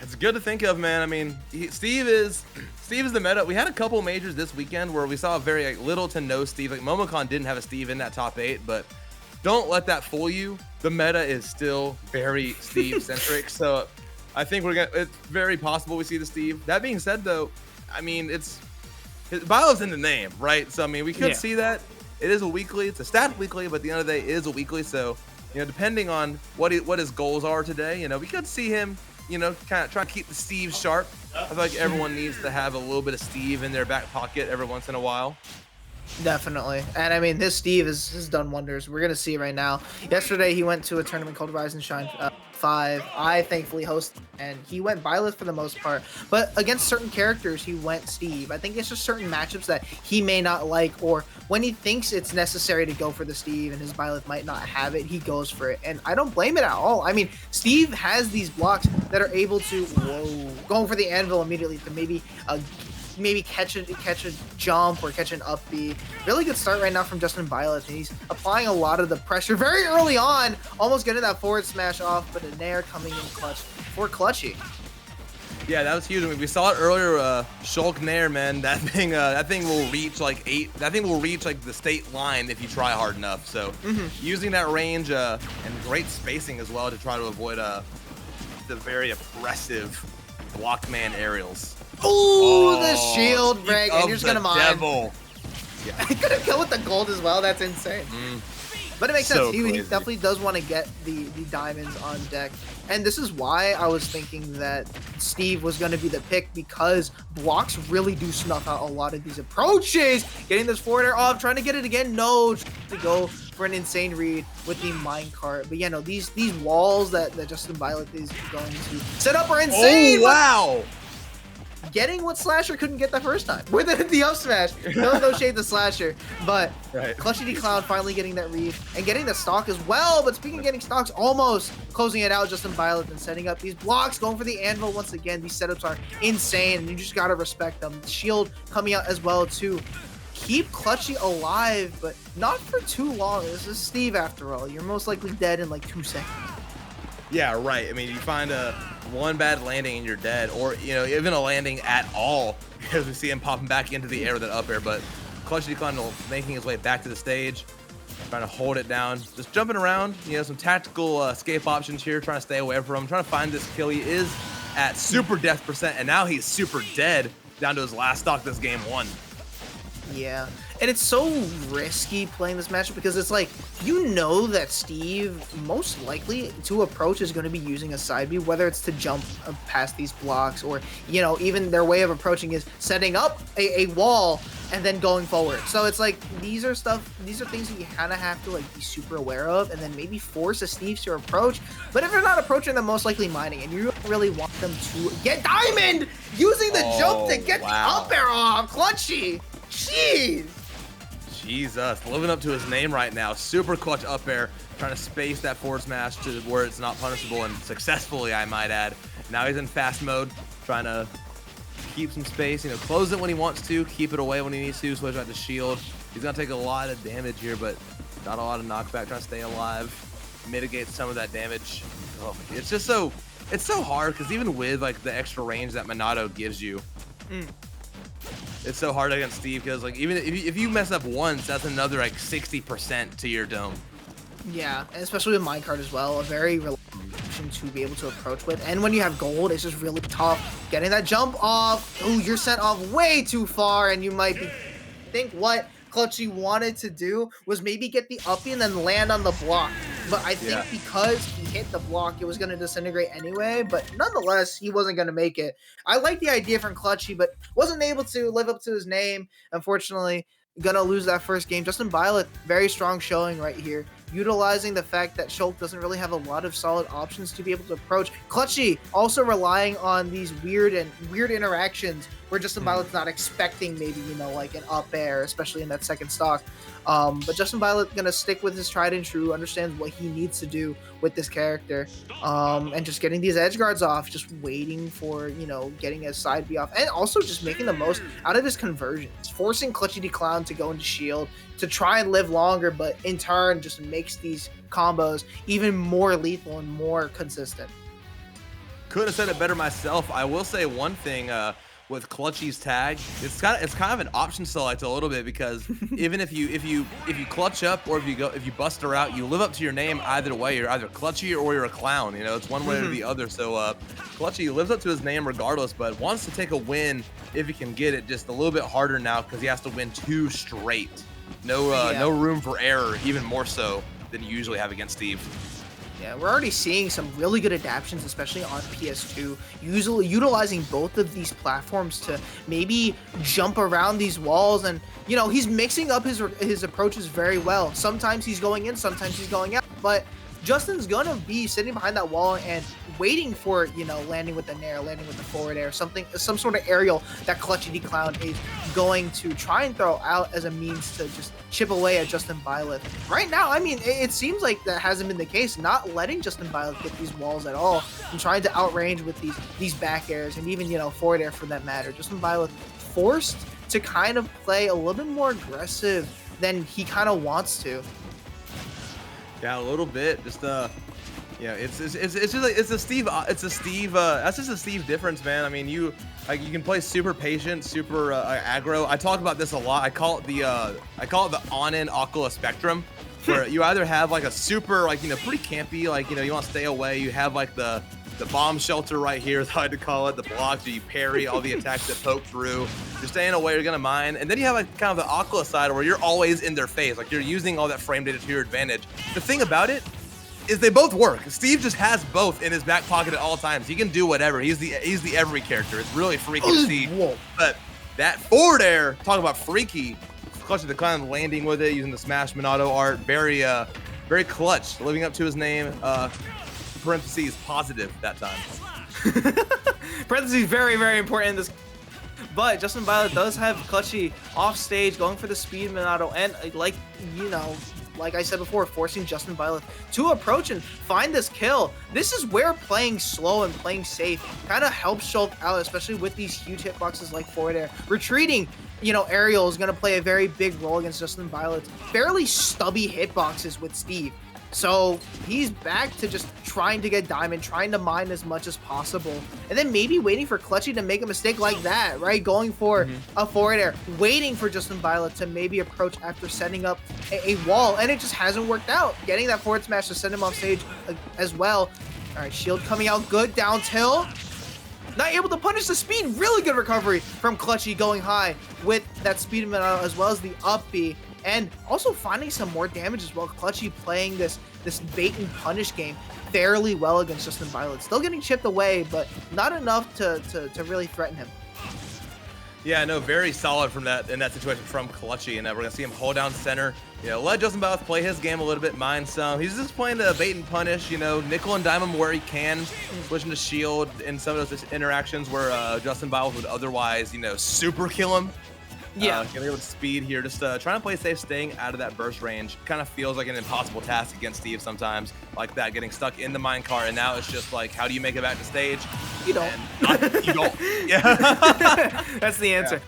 It's good to think of, man. I mean, Steve is the meta. We had a couple majors this weekend where we saw very little to no Steve. Like Momocon didn't have a Steve in that top 8, but don't let that fool you. The meta is still very Steve centric. So I think it's very possible we see the Steve. That being said, though, I mean, Byleth's in the name, right? So I mean, we could see that. It is a weekly. It's a stat weekly, but at the end of the day, it is a weekly. So depending on what his goals are today, we could see him. Kind of try to keep the Steve sharp. I feel like everyone needs to have a little bit of Steve in their back pocket every once in a while. Definitely. And I mean, this Steve has done wonders. We're going to see right now. Yesterday, he went to a tournament called Rise and Shine 5. I thankfully hosted, and he went Byleth for the most part. But against certain characters, he went Steve. I think it's just certain matchups that he may not like, or when he thinks it's necessary to go for the Steve and his Byleth might not have it, he goes for it. And I don't blame it at all. I mean, Steve has these blocks that are able to, going for the anvil immediately to maybe catch a jump or catch an up B. Really good start right now from Justinbyleth, and he's applying a lot of the pressure very early on, almost getting that forward smash off, but a Nair coming in clutch for Clutchy. Yeah, that was huge. I mean, we saw it earlier. Shulk Nair, man, that thing will reach like 8. That thing will reach like the state line if you try hard enough. So using that range and great spacing as well to try to avoid the very oppressive blockman aerials. Ooh, the shield break, and you're just gonna mine. Devil. Yeah, I could have killed with the gold as well. That's insane. But it makes sense. He definitely does want to get the diamonds on deck. And this is why I was thinking that Steve was going to be the pick, because blocks really do snuff out a lot of these approaches. Getting this forward air off, trying to get it again. No, to go for an insane read with the minecart. But yeah, no, these walls that Justinbyleth is going to set up are insane. Oh, wow. Getting what Slasher couldn't get the first time with the up smash. No shade to Slasher, but Clutchy Cloud finally getting that read and getting the stock as well. But speaking of getting stocks, almost closing it out, Justinbyleth, and setting up these blocks, going for the anvil once again. These setups are insane, and you just gotta respect them. Shield coming out as well to keep Clutchy alive, but not for too long. This is Steve after all. You're most likely dead in like 2 seconds. Yeah, right. I mean, you find one bad landing and you're dead, or even a landing at all, because we see him popping back into the air with an up air. But Clutchy making his way back to the stage, trying to hold it down, just jumping around. Some tactical escape options here, trying to stay away from him, trying to find this kill. He is at super death percent, and now he's super dead down to his last stock this game 1. Yeah, and it's so risky playing this matchup because it's like, that Steve most likely to approach is going to be using a side B, whether it's to jump past these blocks or, even their way of approaching is setting up a wall and then going forward. So it's like, these are things that you kind of have to be super aware of, and then maybe force a Steve to approach. But if you're not approaching them, most likely mining, and you don't really want them to get diamond using the jump to get the up air off. Clutchy. Jeez. Jesus, living up to his name right now. Super clutch up air, trying to space that forward smash to where it's not punishable, and successfully, I might add. Now he's in fast mode, trying to keep some space, close it when he wants to, keep it away when he needs to, switch out to shield. He's gonna take a lot of damage here, but not a lot of knockback, trying to stay alive, mitigate some of that damage. Oh, it's so hard, because even with the extra range that Minato gives you, it's so hard against Steve, because even if you mess up once, that's another 60% to your dome. Yeah, and especially with minecart as well, a very reliable option to be able to approach with. And when you have gold, it's just really tough getting that jump off. Ooh, you're sent off way too far, and you might think what Clutchy wanted to do was maybe get the uppy and then land on the block. But I think because he hit the block, it was going to disintegrate anyway. But nonetheless, he wasn't going to make it. I like the idea from Clutchy, but wasn't able to live up to his name. Unfortunately, gonna lose that first game. Justinbyleth, very strong showing right here, utilizing the fact that Shulk doesn't really have a lot of solid options to be able to approach. Clutchy also relying on these weird interactions where Justinbyleth's not expecting maybe, like an up air, especially in that second stock. But Justinbyleth gonna stick with his tried and true, understands what he needs to do with this character, and just getting these edge guards off, just waiting for, getting his side B off, and also just making the most out of his conversions, forcing Clutchy Clown to go into shield to try and live longer, but in turn just makes these combos even more lethal and more consistent. Could have said it better myself. I will say one thing with Clutchy's tag, it's kind of an option select a little bit, because even if you clutch up or if you bust her out, you live up to your name either way. You're either Clutchy or you're a clown. You know, it's one way or the other. So Clutchy lives up to his name regardless, but wants to take a win if he can get it just a little bit harder now, because he has to win 2 straight. No room for error, even more so than you usually have against Steve. Yeah, we're already seeing some really good adaptations, especially on PS2, usually utilizing both of these platforms to maybe jump around these walls. And, you know, he's mixing up his approaches very well. Sometimes he's going in, sometimes he's going out, but Justin's gonna be sitting behind that wall and waiting for, you know, landing with the nair, landing with the forward air, some sort of aerial that Clutchy the Clown is going to try and throw out as a means to just chip away at Justinbyleth. Right now, I mean, it seems like that hasn't been the case, not letting Justinbyleth get these walls at all and trying to outrange with these back airs and even, you know, forward air for that matter. Justinbyleth forced to kind of play a little bit more aggressive than he kind of wants to. Yeah, a little bit. Just yeah, it's just like it's a Steve. That's just a Steve difference, man. I mean, you can play super patient, super aggro. I talk about this a lot. I call it the on-in Oculus spectrum, where you either have like a super, like, you know, pretty campy, like, you know, you want to stay away. You have like the bomb shelter right here, is how I like to call it. The blocks, you parry all the attacks that poke through. You're staying away, you're gonna mine. And then you have like kind of the Oculus side, where you're always in their face. Like, you're using all that frame data to your advantage. The thing about it is they both work. Steve just has both in his back pocket at all times. He can do whatever. He's the every character. It's really freaky to see. Whoa. But that forward air, talk about freaky. Clutchy the Clown landing with it, using the Smash Minato art. Very clutch, living up to his name. Parentheses positive that time. Parentheses very, very important in this. But Justinbyleth does have Clutchy off stage, going for the speed Minato, and like, you know, like I said before, forcing Justinbyleth to approach and find this kill. This is where playing slow and playing safe kind of helps Shulk out, especially with these huge hitboxes like forward air. Retreating, you know, aerial is going to play a very big role against Justinbyleth's fairly stubby hitboxes with Steve. So he's back to just trying to get diamond, trying to mine as much as possible, and then maybe waiting for Clutchy to make a mistake like that, right? Going for a forward air, waiting for Justinbyleth to maybe approach after setting up a wall, and it just hasn't worked out. Getting that forward smash to send him off stage as well. All right, shield coming out good, down tilt. Not able to punish the speed. Really good recovery from Clutchy, going high with that speed Minato as well as the up B. And also finding some more damage as well. Clutchy playing this bait and punish game fairly well against Justinbyleth. Still getting chipped away, but not enough to really threaten him. Yeah, no, very solid from that in that situation from Clutchy, and we're gonna see him hold down center. You know, let Justinbyleth play his game a little bit, mine some. He's just playing the bait and punish. You know, nickel and dime him where he can, switching to shield in some of those interactions where Justinbyleth would otherwise, you know, super kill him. Yeah, getting with speed here, just trying to play safe, staying out of that burst range. Kind of feels like an impossible task against Steve sometimes, like that, getting stuck in the minecart, and now it's just like, how do you make it back to stage? You don't. You don't. Yeah. That's the answer.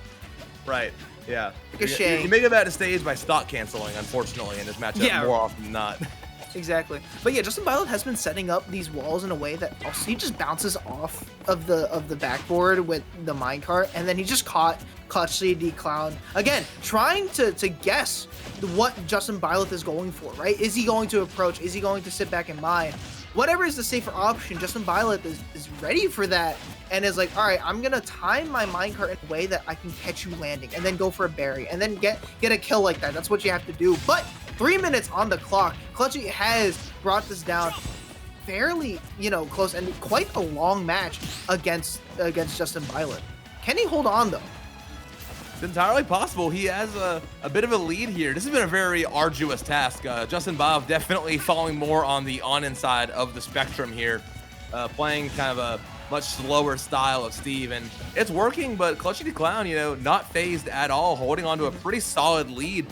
Yeah. Right. Yeah. Like a shame. You make it back to stage by stock canceling, unfortunately, in this matchup more often than not. Exactly. But yeah, Justinbyleth has been setting up these walls in a way that also he just bounces off of the backboard with the minecart, and then he just caught Clutchy the Clown again, trying to guess what Justinbyleth is going for, right? Is he going to approach? Is he going to sit back and mine? Whatever is the safer option, Justinbyleth is ready for that and is like, all right, I'm gonna time my minecart in a way that I can catch you landing and then go for a berry and then get a kill like that. That's what you have to do. But 3 minutes on the clock. Clutchy has brought this down fairly, you know, close, and quite a long match against Justinbyleth. Can he hold on though? It's entirely possible. He has a bit of a lead here. This has been a very arduous task. Justinbyleth definitely falling more on the on-in side of the spectrum here, playing kind of a much slower style of Steve, and it's working. But Clutchy the Clown, you know, not phased at all, holding on to a pretty solid lead.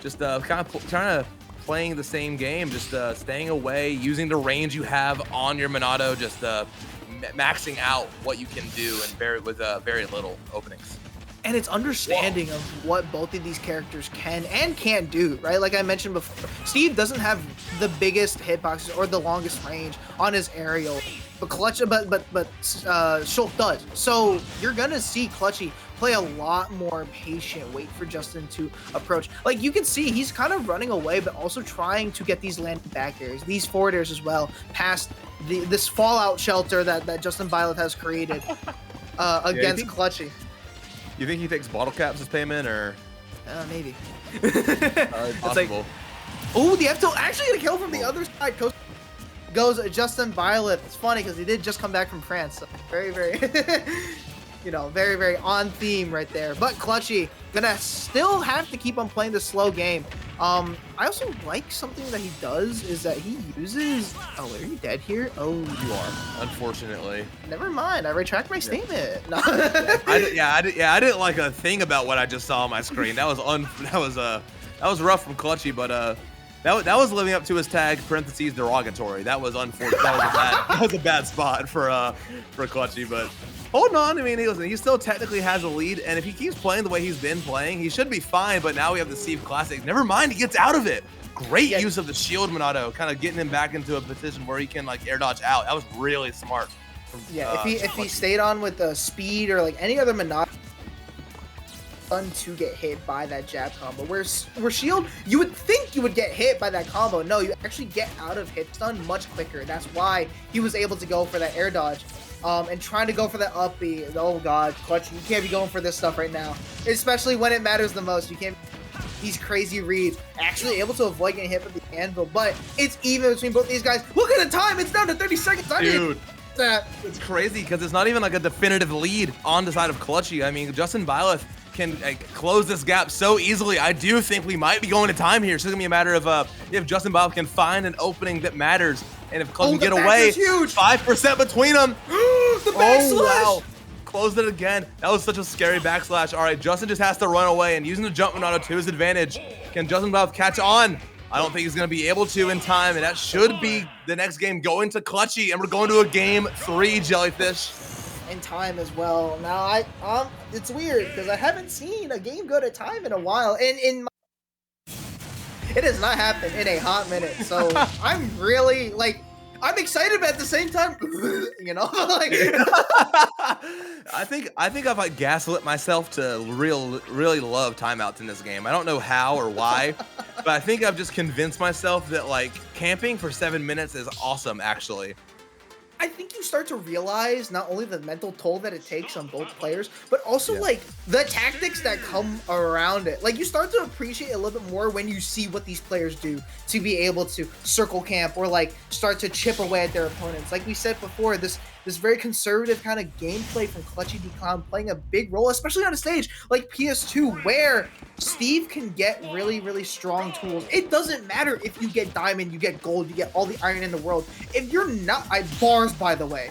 Just kind of trying to playing the same game, just staying away, using the range you have on your Minato, just maxing out what you can do and with very little openings. And it's understanding of what both of these characters can and can't do, right? Like I mentioned before, Steve doesn't have the biggest hitboxes or the longest range on his aerial. but Shulk does. So you're gonna see Clutchy play a lot more patient, wait for Justin to approach. Like you can see he's kind of running away, but also trying to get these landing back airs, these forward airs as well, past this fallout shelter that Justinbyleth has created against Clutchy. You think he takes bottle caps as payment, or? Maybe. Possible. Like, oh, the F2 actually gonna kill from the other side. Goes Justinbyleth. It's funny because he did just come back from France. So very, you know, very on theme right there. But Clutchy gonna still have to keep on playing the slow game. I also like something that he does is that he uses. Oh, are you dead here? Oh, you are. Unfortunately. Never mind. I retract my statement. No. I didn't like a thing about what I just saw on my screen. That was rough from Clutchy, but that was living up to his tag parentheses derogatory. That was unfortunate. That was a bad spot for Clutchy, but holding on. I mean, he still technically has a lead, and if he keeps playing the way he's been playing, he should be fine. But now we have the Steve Classic. Never mind, he gets out of it. Great use of the shield, Minato, kind of getting him back into a position where he can like air dodge out. That was really smart. If he stayed on with the speed or like any other Minato, fun to get hit by that jab combo. Where shield, you would think you would get hit by that combo. No, you actually get out of hit stun much quicker. That's why he was able to go for that air dodge. And trying to go for that up B. Oh god, Clutchy, you can't be going for this stuff right now. Especially when it matters the most. You can't. These crazy reads. Actually able to avoid getting hit with the anvil, but it's even between both these guys. Look at the time. It's down to 30 seconds. Dude, it's crazy because it's not even like a definitive lead on the side of Clutchy. I mean, Justinbyleth can close this gap so easily. I do think we might be going to time here. So it's gonna be a matter of if Justinbyleth can find an opening that matters, and if Clutchy can get away, 5% between them. The backslash! Oh wow! Closed it again. That was such a scary backslash. All right, Justin just has to run away, and using the jump Minato to his advantage. Can Justinbyleth catch on? I don't think he's gonna be able to in time, and that should be the next game going to Clutchy, and we're going to a game 3, Jellyfish. In time as well. Now it's weird because I haven't seen a game go to time in a while, and it has not happened in a hot minute. So I'm really like I'm excited, but at the same time, you know, like I think I've like gaslit myself to really love timeouts in this game. I don't know how or why, but I think I've just convinced myself that like camping for 7 minutes is awesome actually. I think you start to realize not only the mental toll that it takes on both players, but also like the tactics that come around it. Like you start to appreciate a little bit more when you see what these players do to be able to circle camp or like start to chip away at their opponents. Like we said before, this very conservative kind of gameplay from Clutchy D-Clown playing a big role, especially on a stage like PS2 where Steve can get really strong tools. It doesn't matter if you get diamond, you get gold, you get all the iron in the world. If you're not, bars by the way,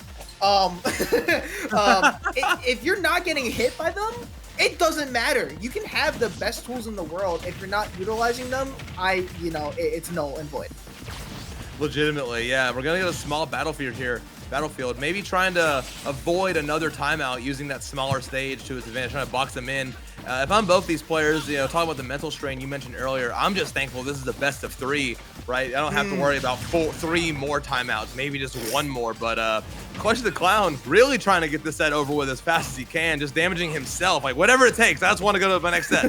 if you're not getting hit by them, it doesn't matter. You can have the best tools in the world. If you're not utilizing them, it's null and void. Legitimately, yeah. We're gonna get a small battlefield here. Maybe trying to avoid another timeout using that smaller stage to his advantage, trying to box them in. If I'm both these players, you know, talking about the mental strain you mentioned earlier, I'm just thankful this is the best of 3, right? I don't have to worry about 3 more timeouts, maybe just 1 more. But Clutchy the Clown really trying to get this set over with as fast as he can, just damaging himself, like whatever it takes. I just want to go to my next set.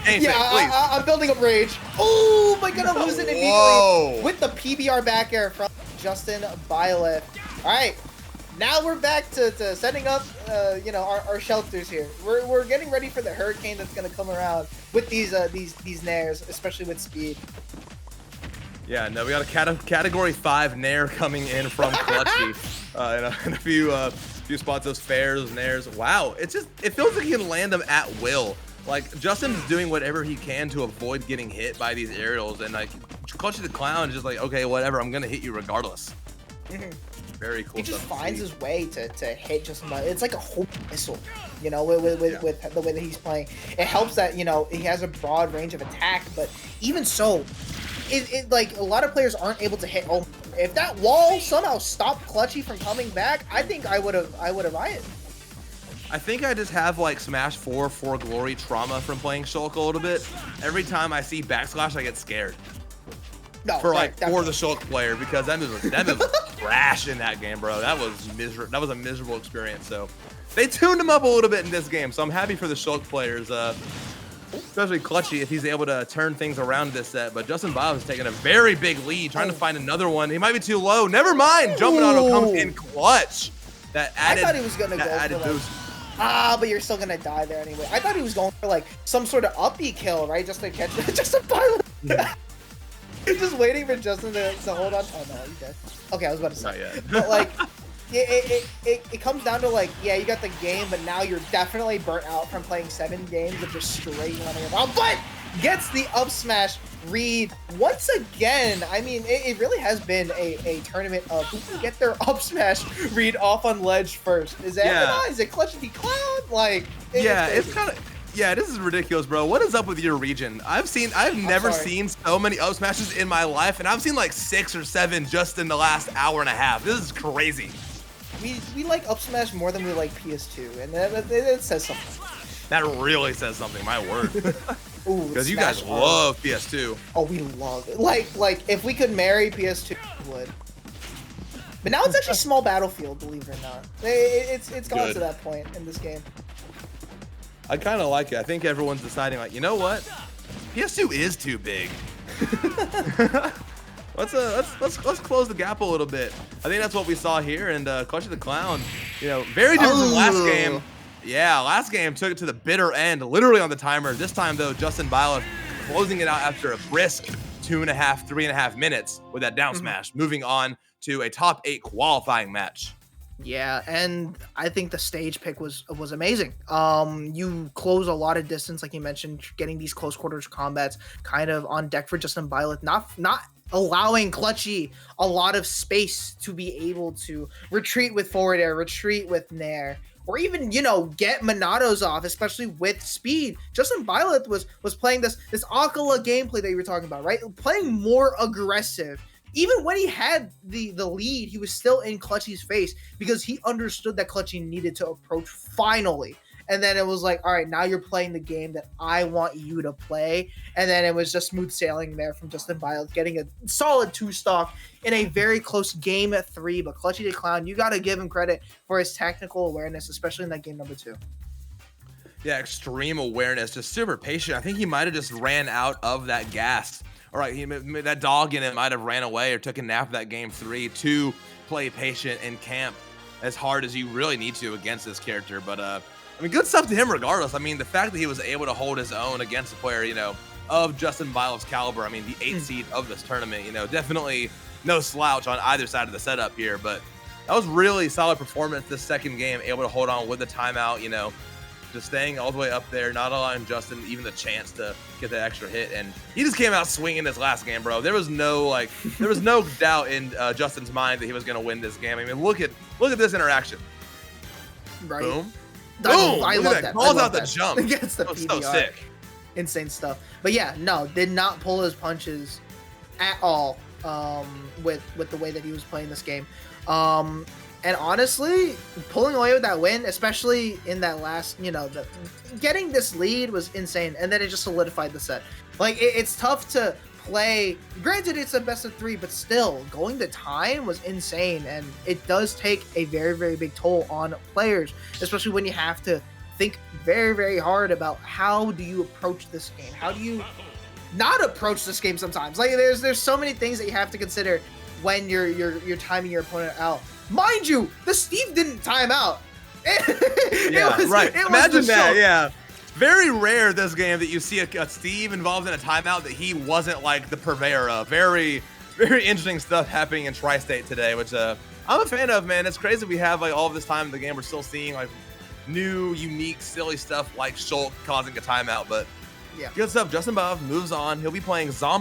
Anything, please. I'm building up rage. Oh my god, I'm losing immediately with the PBR back air from Justinbyleth. All right, now we're back to setting up, you know, our shelters here. We're getting ready for the hurricane that's gonna come around with these nairs, especially with speed. Yeah, no, we got a category 5 nair coming in from Clutchy, and a few spots, those fairs, those nairs. Wow, it feels like he can land them at will. Like Justin's doing whatever he can to avoid getting hit by these aerials, and like Clutchy the Clown is just like, okay, whatever, I'm gonna hit you regardless. Very cool. He just finds his way to hit Justinbyleth. It's like a whole missile, you know, with the way that he's playing. It helps that, you know, he has a broad range of attack, but even so, it like a lot of players aren't able to hit home. If that wall somehow stopped Clutchy from coming back, I think I would have riot. I think I just have like Smash 4 for Glory trauma from playing Shulk a little bit. Every time I see backslash, I get scared. No, for the Shulk player, because that move was trash in that game, bro. That was miserable. That was a miserable experience. So they tuned him up a little bit in this game. So I'm happy for the Shulk players, especially Clutchy if he's able to turn things around this set. But Justinbyleth is taking a very big lead, trying to find another one. He might be too low. Never mind. Jumping auto comes in clutch. That added, I thought he was gonna go for boost. But you're still gonna die there anyway. I thought he was going for like some sort of uppy kill, right? Just to catch Justinbyleth. He's just waiting for Justin to hold on. Oh no, he's dead. Okay, I was about to say. Not yet. But like, it comes down to like, yeah, you got the game, but now you're definitely burnt out from playing 7 games of just straight running around. But gets the up smash read once again. I mean, it really has been a tournament of who can get their up smash read off on ledge first. Is that Is it Clutchy Clown? Like, it's kind of. Yeah, this is ridiculous, bro. What is up with your region? I've never seen so many up smashes in my life, and I've seen like 6 or 7 just in the last hour and a half. This is crazy. We like up smash more than we like PS2, and that says something. That really says something, my word. Because you guys hard. love PS2. Oh, we love it. Like if we could marry PS2, we would. But now it's actually small battlefield, believe it or not. It's gone to that point in this game. I kind of like it. I think everyone's deciding, like, you know what? PS2 is too big. let's close the gap a little bit. I think that's what we saw here. And Clutchy the Clown, you know, very different from last game. Yeah, last game took it to the bitter end, literally on the timer. This time, though, Justinbyleth closing it out after a brisk 2.5, 3.5 minutes with that down smash, moving on to a top 8 qualifying match. Yeah, and I think the stage pick was amazing. You close a lot of distance, like you mentioned, getting these close quarters combats kind of on deck for Justinbyleth, not allowing Clutchy a lot of space to be able to retreat with forward air, retreat with nair, or even, you know, get Monados off, especially with speed. Justinbyleth was playing this Akala gameplay that you were talking about, right? Playing more aggressive. Even when he had the lead, he was still in Clutchy's face because he understood that Clutchy needed to approach finally. And then it was like, all right, now you're playing the game that I want you to play. And then it was just smooth sailing there from Justinbyleth, getting a solid 2-stock in a very close game at 3. But Clutchy the Clown, you got to give him credit for his technical awareness, especially in that game number 2. Yeah, extreme awareness, just super patient. I think he might have just ran out of that gas. All right, that dog in it might have ran away or took a nap that game 3 to play patient and camp as hard as you really need to against this character. But I mean, good stuff to him regardless. I mean, the fact that he was able to hold his own against a player, you know, of Justinbyleth's caliber. I mean, the 8th seed of this tournament, you know, definitely no slouch on either side of the setup here. But that was really solid performance this second game, able to hold on with the timeout, you know, just staying all the way up there, not allowing Justin even the chance to get that extra hit. And he just came out swinging this last game, bro. There was no doubt in Justin's mind that he was going to win this game. I mean, look at this interaction. Right. Boom. Boom. I love that. Calls out the jump. Against the PDR. So sick. Insane stuff. But yeah, no, did not pull his punches at all with the way that he was playing this game. And honestly, pulling away with that win, especially in that last, you know, getting this lead was insane. And then it just solidified the set. Like, it's tough to play. Granted, it's a best of 3, but still, going the time was insane. And it does take a very, very big toll on players, especially when you have to think very, very hard about how do you approach this game? How do you not approach this game sometimes? Like, there's so many things that you have to consider when you're timing your opponent out. Mind you, the Steve didn't time out. Right. Imagine that. Yeah. Very rare this game that you see a Steve involved in a timeout that he wasn't like the purveyor of. Very, very interesting stuff happening in Tri-State today, which I'm a fan of, man. It's crazy we have like all of this time in the game. We're still seeing like new, unique, silly stuff like Shulk causing a timeout. But yeah, good stuff. Justinbyleth moves on. He'll be playing Zombie.